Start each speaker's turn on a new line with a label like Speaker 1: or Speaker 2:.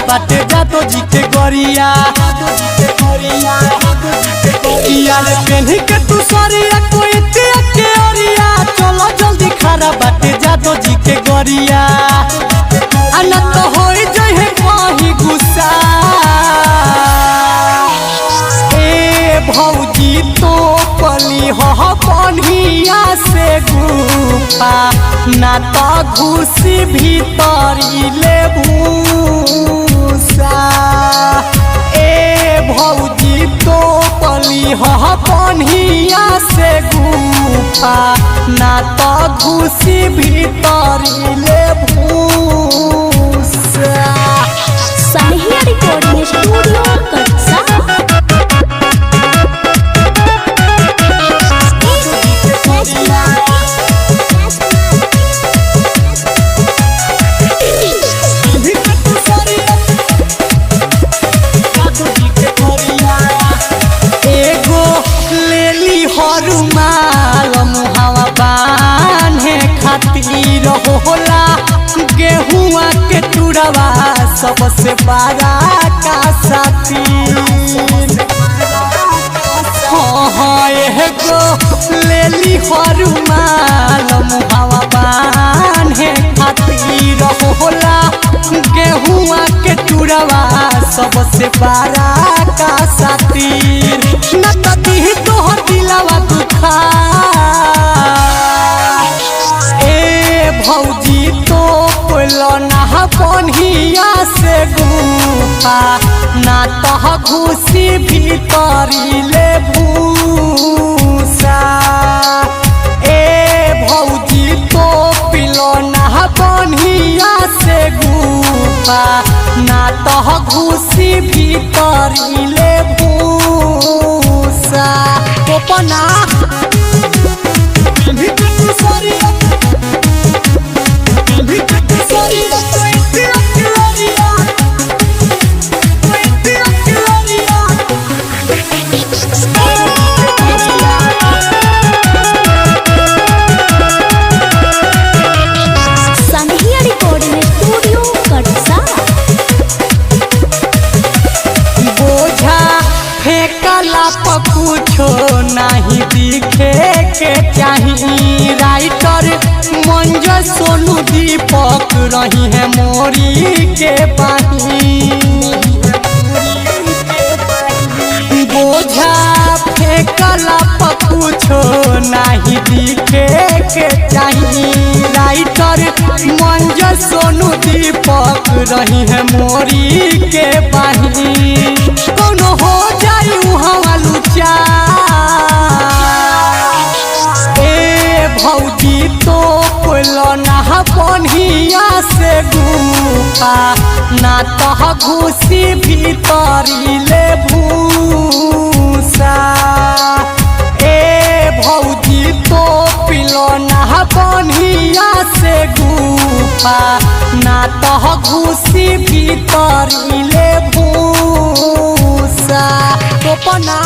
Speaker 1: बाटे जादो जी के गोरिया यार पेन्ही के तू सरिया कोई तिया के ओरिया चलो जल्दी खड़ा बाटे जादो जी के गोरिया अनंत होई जहे कहीं गुस्सा ए भौजी तो पली हो बनिया से गुफा ना तो घुसी भीतरी ले भूसा ए भौजी तो पली हो बनिया से गुफा ना तो घुसी भीतरी ले भूसा।
Speaker 2: सनहिया रिकॉर्डिंग स्टूडियो कटसा।
Speaker 1: मुहावा बान्हे खातिर होला गेहुआ के टुड़वा सबसे बड़ा का साथी हाँ एगो लेली हरुमाल मुहावा बान्हे खातिर होला गेहुआ के टुड़वा सबसे बड़ा का साथी न तती तोहर दिलवा दुखा ए भौजी तो पोलो ना बनिया से गुफा ना तह घुसी भीतरी ले भूसा ए भौजी तो पिलो ना बनिया से गुफा ना तह घुसी भीतरी ले भूसा कोपना
Speaker 2: सनहिया रिकॉर्डिंग स्टूडियो कटसा।
Speaker 1: बोझा फेंकला पर कुछो नहीं दिखे के चाही राइटर मंज सोनू दीपक रही है मोरी के पानी बोझा फेंकला पर कुछो नहीं दिखे के चाही राइटर मंज सोनू दीपक रही है मोरी के पानी कोनो हो जाई उहाँ लुचा ए भौजी तो पोलो ना बनिया से गुफा ना तह घुसी भीतरी ले भूसा ए भौजी तो पिलो ना बनिया से गुफा ना तह घुसी भीतरी ले भूसा कोपना।